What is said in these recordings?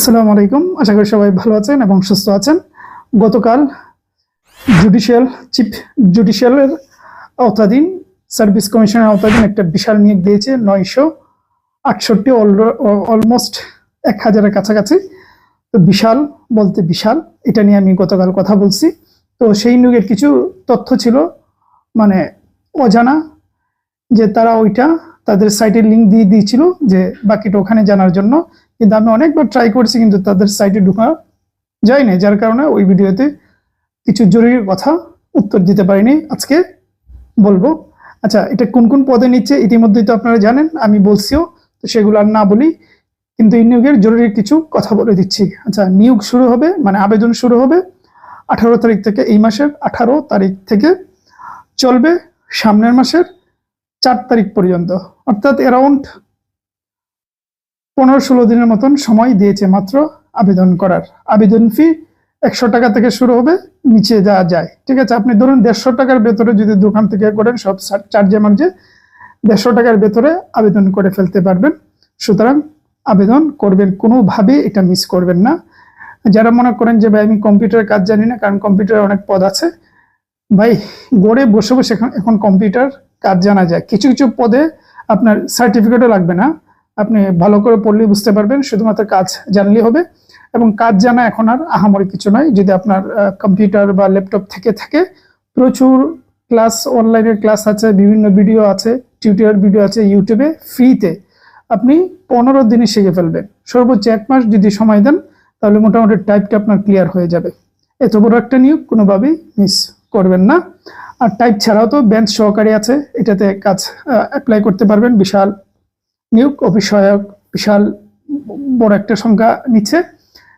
আসসালামু আলাইকুম। আশা করি সবাই ভালো আছেন এবং সুস্থ আছেন। গতকাল চিফ জুডিশিয়ালের আওতাধীন সার্ভিস কমিশনের আওতাধীন একটা বিশাল নিয়োগ দিয়েছে 968, অলমোস্ট 1000-এর কাছাকাছি। তো বিশাল বলতে বিশাল, এটা নিয়ে আমি গতকাল কথা বলছি। তো সেই নিয়োগের কিছু তথ্য ছিল মানে অজানা, যে তারা তাদের সাইটের লিঙ্ক দিয়ে দিয়েছিল যে বাকিটা ওখানে জানার জন্য, কিন্তু আমি অনেকবার ট্রাই করছি কিন্তু তাদের সাইটে ঢোকা যায় না, যার কারণে ওই ভিডিওতে কিছু জরুরি কথা উত্তর দিতে পারিনি। আজকে বলবো। আচ্ছা, এটা কোন কোন পদে নিচ্ছে ইতিমধ্যেই তো আপনারা জানেন, আমি বলছিও, তো সেগুলো আর না বলি, কিন্তু এই নিয়োগের জরুরি কিছু কথা বলে দিচ্ছি। আচ্ছা, নিয়োগ শুরু হবে মানে আবেদন শুরু হবে 18 তারিখ থেকে, এই মাসের 18 তারিখ থেকে চলবে সামনের মাসের 4 তারিখ পর্যন্ত, অর্থাৎ অ্যারাউন্ড 15-16 দিনের মতন সময় দিয়েছে মাত্র আবেদন করার। আবেদন ফি 100 টাকা থেকে শুরু হবে, নিচে যাওয়া যায়। ঠিক আছে, আপনি ধরুন 150 টাকার ভেতরে যদি দোকান থেকে করেন, সব চার্জে মার্জে 150 টাকার ভেতরে আবেদন করে ফেলতে পারবেন। সুতরাং আবেদন করবেন, কোনোভাবে এটা মিস করবেন না। যারা মনে করেন যে ভাই আমি কম্পিউটারের কাজ জানি না, কারণ কম্পিউটারে অনেক পদ আছে, ভাই গড়ে বসে বসে এখন কম্পিউটার কাজ জানা যায়। কিছু কিছু পদে আপনার সার্টিফিকেটও লাগবে না, আপনি ভালো করে পড়লেই বুঝতে পারবেন, শুধুমাত্র কাজ জানলেই হবে। এবং কাজ জানা এখন আর আহামরি কিছু নয়, যদি আপনার কম্পিউটার বা ল্যাপটপ থেকে থাকে। প্রচুর ক্লাস, অনলাইনের ক্লাস আছে, বিভিন্ন ভিডিও আছে, টিউটোরিয়াল ভিডিও আছে ইউটিউবে ফ্রিতে। আপনি 15 দিনে শিখে ফেলবেন। সর্বোচ্চ 1 মাস যদি সময় দেন, তাহলে মোটামুটি টাইপটা আপনার ক্লিয়ার হয়ে যাবে। এত বড় একটা নিয়োগ কোনোভাবেই মিস করবেন না। আর টাইপ ছাড়াও তো বেঞ্চ সহকারী আছে, এটাতে কাজ অ্যাপ্লাই করতে পারবেন। বিশাল নিয়োগ, অফিস সহায়ক, বিশাল বড় একটা সংখ্যা নিচ্ছে।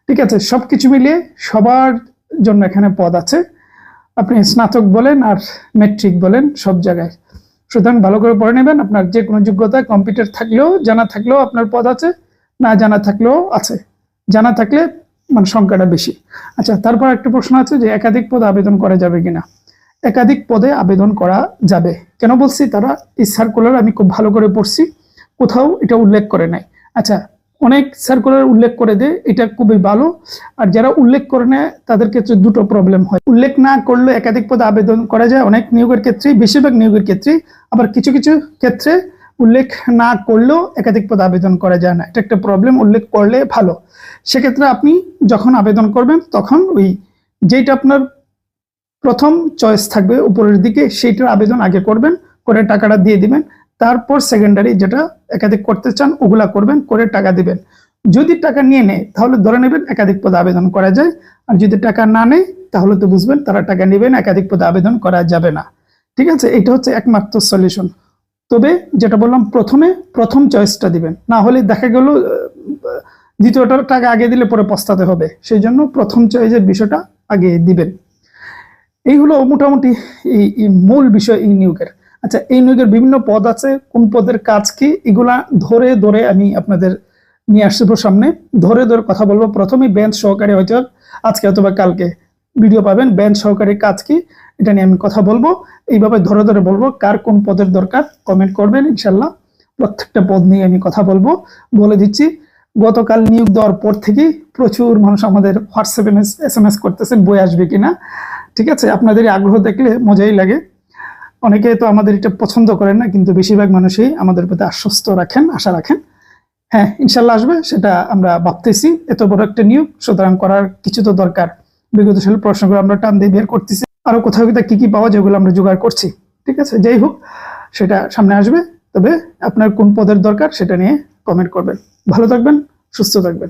ঠিক আছে, সবকিছু মিলিয়ে সবার জন্য এখানে পদ আছে, আপনি স্নাতক বলেন আর ম্যাট্রিক বলেন, সব জায়গায়। সুতরাং ভালো করে পড়ে নেবেন। আপনার যে কোনো যোগ্যতা, কম্পিউটার থাকলেও, জানা থাকলেও আপনার পদ আছে, না জানা থাকলেও আছে। জানা থাকলে মানে সংখ্যাটা বেশি। আচ্ছা, তারপর একটা প্রশ্ন আছে যে একাধিক পদে আবেদন করা যাবে কিনা। একাধিক পদে আবেদন করা যাবে। কেন বলছি, তারা এই সার্কুলার আমি খুব ভালো করে পড়ছি, কোথাও এটা উল্লেখ করে নাই। আচ্ছা, অনেক সার্কুলার উল্লেখ করে দেয়, এটা খুবই ভালো। আর যারা উল্লেখ করে নেয় তাদের ক্ষেত্রে দুটো প্রবলেম হয়। উল্লেখ না করলে একাধিক পদে আবেদন করা যায় অনেক নিয়োগের ক্ষেত্রেই, বেশিরভাগ নিয়োগের ক্ষেত্রেই। আবার কিছু কিছু ক্ষেত্রে উল্লেখ না করলেও একাধিক পদে আবেদন করা যায় না, এটা একটা প্রবলেম। উল্লেখ করলে ভালো। সেক্ষেত্রে আপনি যখন আবেদন করবেন, তখন ওই যেটা আপনার প্রথম চয়েস থাকবে উপরের দিকে, সেইটার আবেদন আগে করবেন, করে টাকাটা দিয়ে দিবেন। তারপর সেকেন্ডারি যেটা একাধিক করতে চান ওগুলা করবেন, করে টাকা দিবেন। যদি টাকা নিয়ে নেয় তাহলে ধরে নেবেন একাধিক পদে আবেদন করা যায়, আর যদি টাকা না নেয় তাহলে তো বুঝবেন তারা টাকা নেবেন, একাধিক পদে আবেদন করা যাবে না। ঠিক আছে, এটা হচ্ছে একমাত্র সলিউশন। তবে যেটা বললাম, প্রথম চয়েসটা দিবেন, না হলে দেখা গেল দ্বিতীয়টার টাকা আগে দিলে পরে পস্তাতে হবে। সেই জন্য প্রথম চয়েসের বিষয়টা আগে দিবেন। এই হলো মোটামুটি এই মূল বিষয় এই নিয়োগের। আচ্ছা, এই নিয়োগের বিভিন্ন পদ আছে, কোন পদের কাজ কি, এগুলা ধরে ধরে আমি আপনাদের নিয়ে আসবো সামনে, ধরে ধরে কথা বলবো। প্রথমে বেঞ্চ সহকারী, হয়তো আজকে অথবা কালকে ভিডিও পাবেন, বেঞ্চ সহকারীর কাজ কি এটা নিয়ে আমি কথা বলবো। এইভাবে ধরে ধরে বলবো, কার কোন পদের দরকার কমেন্ট করবেন, ইনশাল্লাহ প্রত্যেকটা পদ নিয়ে আমি কথা বলবো। বলে দিচ্ছি, গতকাল নিয়োগ দেওয়ার পর থেকেই প্রচুর মানুষ আমাদের হোয়াটসঅ্যাপে SMS করতেছেন বই আসবে কিনা। ঠিক আছে, আপনাদের আগ্রহ দেখলে মজাই লাগে। অনেকে তো আমাদের এটা পছন্দ করেন না, কিন্তু বেশিরভাগ মানুষই আমাদের প্রতি আশা রাখেন। হ্যাঁ, ইনশাল্লাহ আসবে, সেটা আমরা ভাবতেছি। এত বড় একটা নিয়োগ, সুতরাং করার কিছু তো দরকার। বিগত সালের প্রশ্নগুলো আমরা টান দিয়ে বের করতেছি, আরো কোথাও কোথাও কি কি পাওয়া যায় ওগুলো আমরা জোগাড় করছি। ঠিক আছে, যাই হোক, সেটা সামনে আসবে। তবে আপনার কোন পদের দরকার সেটা নিয়ে কমেন্ট করবেন। ভালো থাকবেন, সুস্থ থাকবেন।